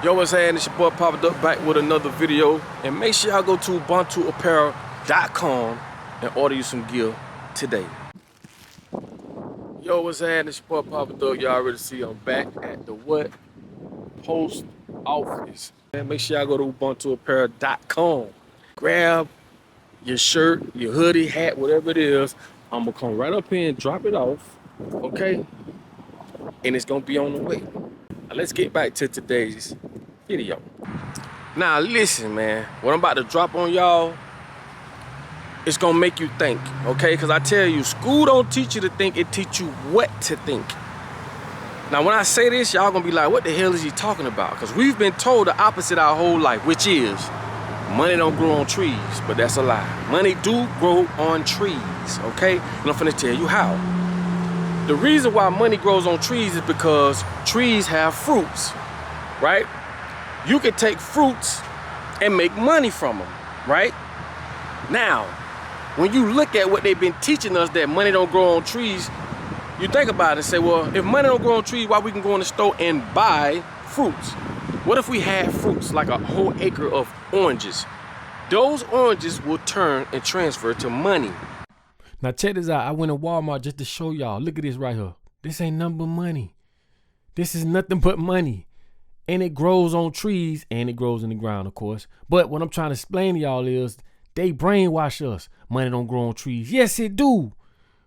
Yo, what's happening? It's your boy Papa Duck back with another video. And make sure y'all go to UbuntuApparel.com and order you some gear today. Yo, what's happening? It's your boy Papa Duck. Y'all already see I'm back at the what? Post office. And make sure y'all go to UbuntuApparel.com. Grab your shirt, your hoodie, hat, whatever it is. I'm gonna come right up here and drop it off, okay? And it's gonna be on the way. Now let's get back to today's video. Now listen, man, what I'm about to drop on y'all, it's gonna make you think, okay? Because I tell you, school don't teach you to think, it teach you what to think. Now when I say this, y'all gonna be like, what the hell is he talking about? Because we've been told the opposite our whole life, which is money don't grow on trees, but that's a lie. Money do grow on trees, okay? And I'm finna tell you how. The reason why money grows on trees is because trees have fruits, right? You can take fruits and make money from them, right? Now, when you look at what they've been teaching us, that money don't grow on trees, you think about it and say, well, if money don't grow on trees, why we can go in the store and buy fruits? What if we had fruits, like a whole acre of oranges? Those oranges will turn and transfer to money. Now check this out. I went to Walmart just to show y'all. Look at this right here. This ain't nothing but money. This is nothing but money. And it grows on trees and it grows in the ground, of course. But what I'm trying to explain to y'all is they brainwash us. Money don't grow on trees. Yes, it do.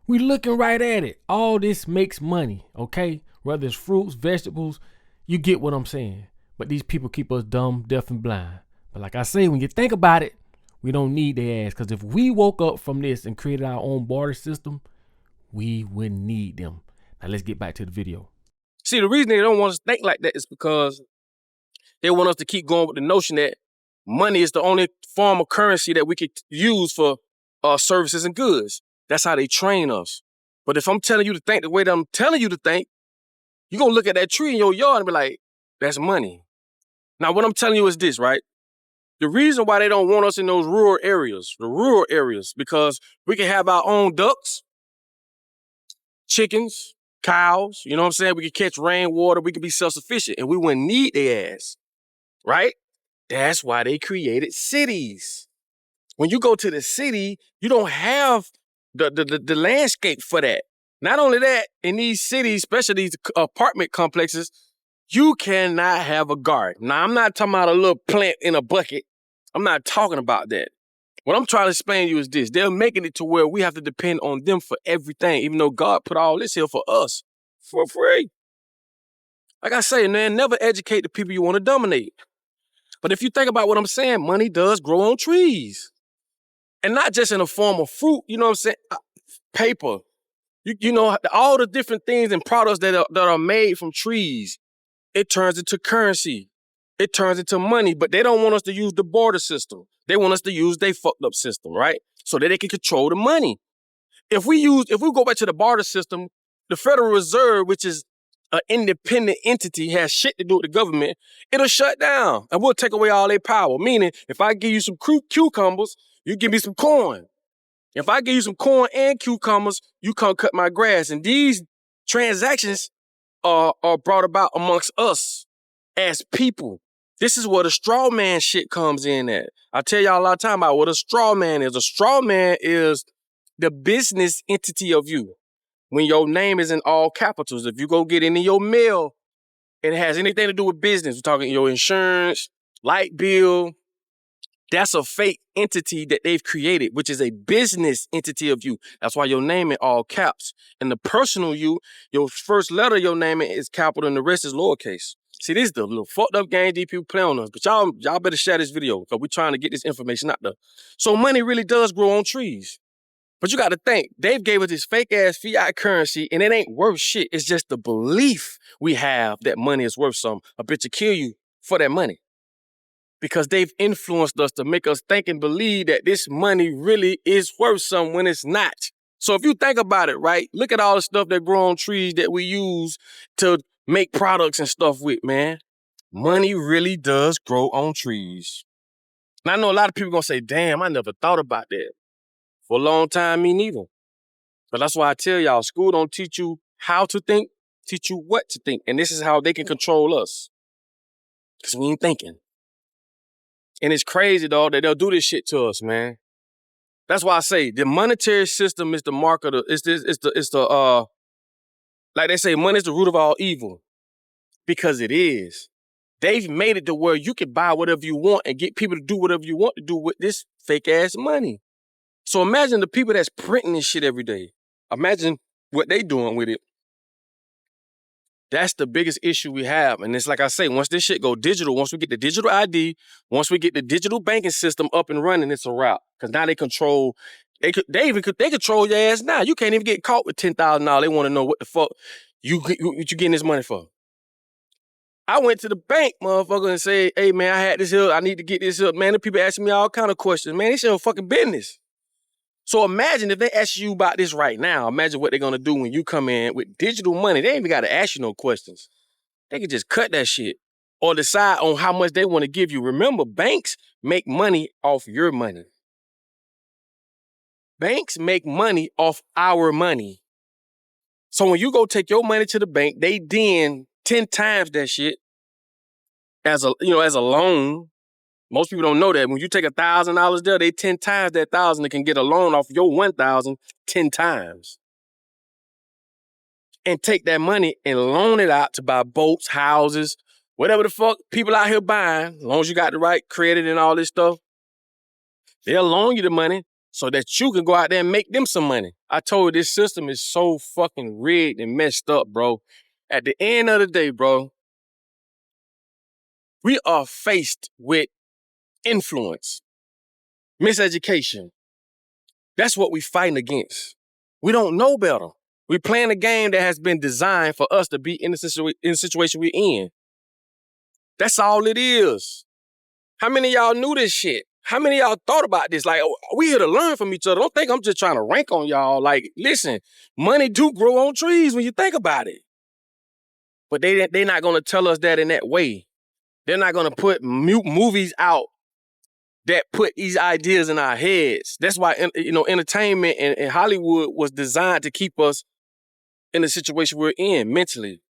We looking right at it. All this makes money, okay? Whether it's fruits, vegetables, you get what I'm saying. But these people keep us dumb, deaf, and blind. But like I say, when you think about it, we don't need their ass. Because if we woke up from this and created our own barter system, we wouldn't need them. Now let's get back to the video. See, the reason they don't want us to think like that is because they want us to keep going with the notion that money is the only form of currency that we could use for services and goods. That's how they train us. But if I'm telling you to think the way that I'm telling you to think, you're going to look at that tree in your yard and be like, that's money. Now, what I'm telling you is this, right? The reason why they don't want us in those rural areas, because we can have our own ducks, chickens, cows, you know what I'm saying? We can catch rainwater, we can be self-sufficient, and we wouldn't need their ass, right? That's why they created cities. When you go to the city, you don't have the landscape for that. Not only that, in these cities, especially these apartment complexes, you cannot have a garden. Now, I'm not talking about a little plant in a bucket. I'm not talking about that. What I'm trying to explain to you is this. They're making it to where we have to depend on them for everything, even though God put all this here for us for free. Like I say, man, never educate the people you want to dominate. But if you think about what I'm saying, money does grow on trees. And not just in the form of fruit, you know what I'm saying? Paper. You know, all the different things and products that are made from trees, it turns into currency. It turns into money, but they don't want us to use the barter system. They want us to use their fucked up system, right? So that they can control the money. If we go back to the barter system, the Federal Reserve, which is an independent entity, has shit to do with the government, it'll shut down and we'll take away all their power. Meaning, if I give you some cucumbers, you give me some corn. If I give you some corn and cucumbers, you come cut my grass. And these transactions are brought about amongst us as people. This is where the straw man shit comes in at. I tell y'all a lot of time about what a straw man is. A straw man is the business entity of you. When your name is in all capitals, if you go get any of your mail and it has anything to do with business, we're talking your insurance, light bill, that's a fake entity that they've created, which is a business entity of you. That's why your name in all caps. And the personal you, your first letter of your name is capital and the rest is lowercase. See, this is the little fucked up game these people play on us. But y'all better share this video because we're trying to get this information out there. So money really does grow on trees. But you got to think, they've gave us this fake-ass fiat currency, and it ain't worth shit. It's just the belief we have that money is worth something. A bitch will kill you for that money. Because they've influenced us to make us think and believe that this money really is worth something when it's not. So if you think about it, right, look at all the stuff that grow on trees that we use to make products and stuff with, man. Money really does grow on trees. And I know a lot of people gonna say, damn, I never thought about that. For a long time, me neither. But that's why I tell y'all, school don't teach you how to think, teach you what to think. And this is how they can control us. because we ain't thinking. And it's crazy, dog, that they'll do this shit to us, man. That's why I say the monetary system is the mark of like they say, money is the root of all evil. Because it is. They've made it to where you can buy whatever you want and get people to do whatever you want to do with this fake ass money. So imagine the people that's printing this shit every day. Imagine what they doing with it. That's the biggest issue we have. And it's like I say, once this shit go digital, once we get the digital ID, once we get the digital banking system up and running, it's a wrap. Because now they control, they control your ass now. You can't even get caught with $10,000. They want to know what the fuck what you getting this money for. I went to the bank, motherfucker, and said, hey, man, I had this here. I need to get this here. Man, the people asking me all kind of questions. Man, this shit fucking business. So imagine if they ask you about this right now. Imagine what they're going to do when you come in with digital money. They ain't even got to ask you no questions. They can just cut that shit or decide on how much they want to give you. Remember, banks make money off your money. Banks make money off our money. So when you go take your money to the bank, they then 10 times that shit as a loan. Most people don't know that. When you take $1,000 there, they 10 times that 1,000 and can get a loan off your 1,000 10 times. And take that money and loan it out to buy boats, houses, whatever the fuck people out here buying, as long as you got the right credit and all this stuff, they'll loan you the money so that you can go out there and make them some money. I told you this system is so fucking rigged and messed up, bro. At the end of the day, bro, we are faced with influence, miseducation. That's what we fighting against. We don't know better. We playing a game that has been designed for us to be in the situation we're in. That's all it is. How many of y'all knew this shit? How many of y'all thought about this? Like, we here to learn from each other. Don't think I'm just trying to rank on y'all. Like, listen, money do grow on trees when you think about it. But they're not going to tell us that in that way. They're not going to put movies out that put these ideas in our heads. That's why, entertainment and Hollywood was designed to keep us in the situation we're in mentally.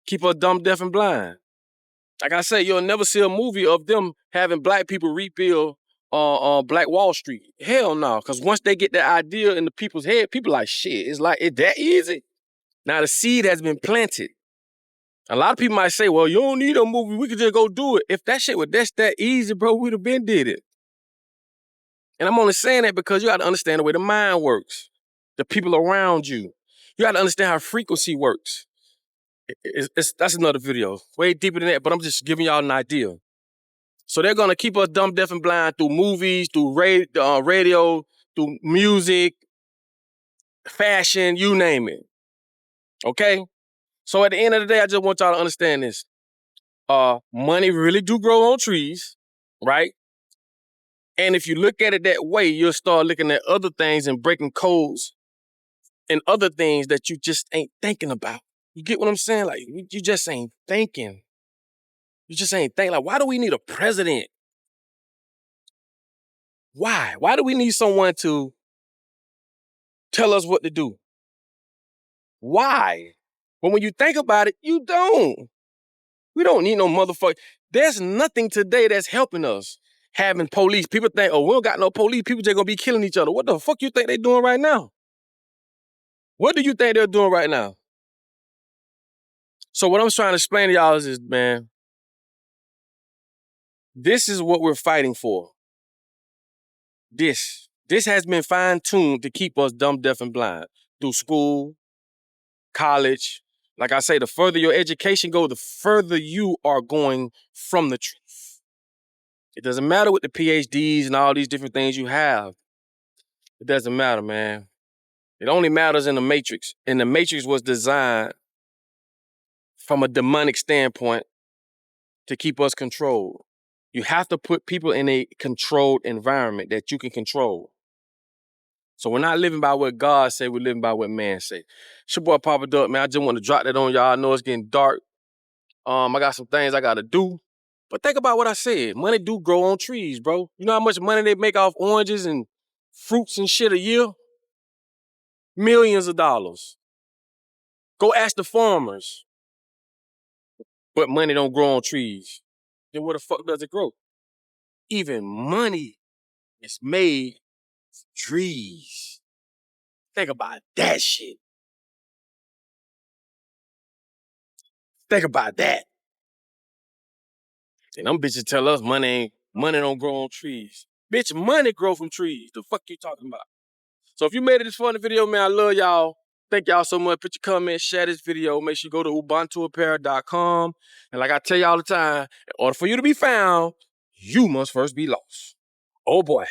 Keep us dumb, deaf, and blind. Like I say, you'll never see a movie of them having black people rebuild Black Wall Street. Hell no, because once they get that idea in the people's head, people like, shit, it's that easy? Now the seed has been planted. A lot of people might say, well, you don't need a movie, we could just go do it. If that shit was that easy, bro, we'd have been did it. And I'm only saying that because you got to understand the way the mind works, the people around you. You got to understand how frequency works. That's another video, way deeper than that, but I'm just giving y'all an idea. So they're going to keep us dumb, deaf, and blind through movies, through radio, through music, fashion, you name it. Okay? So at the end of the day, I just want y'all to understand this. Money really do grow on trees, right? And if you look at it that way, you'll start looking at other things and breaking codes and other things that you just ain't thinking about. You get what I'm saying? Like, you just ain't thinking. You just ain't thinking. Like, why do we need a president? Why? Why do we need someone to tell us what to do? Why? But when you think about it, you don't. We don't need no motherfucker. There's nothing today that's helping us. Having police. People think, oh, we don't got no police. People just gonna be killing each other. What the fuck you think they doing right now? What do you think they're doing right now? So what I'm trying to explain to y'all is, man, this is what we're fighting for. This has been fine-tuned to keep us dumb, deaf, and blind. Through school, college. Like I say, the further your education goes, the further you are going from the truth. It doesn't matter with the PhDs and all these different things you have. It doesn't matter, man. It only matters in the Matrix. And the Matrix was designed from a demonic standpoint to keep us controlled. You have to put people in a controlled environment that you can control. So we're not living by what God say, we're living by what man say. It's your boy Papa Duck, man. I just want to drop that on y'all. I know it's getting dark. I got some things I gotta do. But think about what I said. Money do grow on trees, bro. You know how much money they make off oranges and fruits and shit a year? Millions of dollars. Go ask the farmers. But money don't grow on trees. then where the fuck does it grow? Even money is made from trees. Think about that shit. Think about that. And them bitches tell us money don't grow on trees. Bitch, money grow from trees. The fuck you talking about? So if you made it this far in the video, man, I love y'all. Thank y'all so much. Put your comments, share this video. Make sure you go to ubuntuapparel.com. And like I tell you all the time, in order for you to be found, you must first be lost. Oh boy.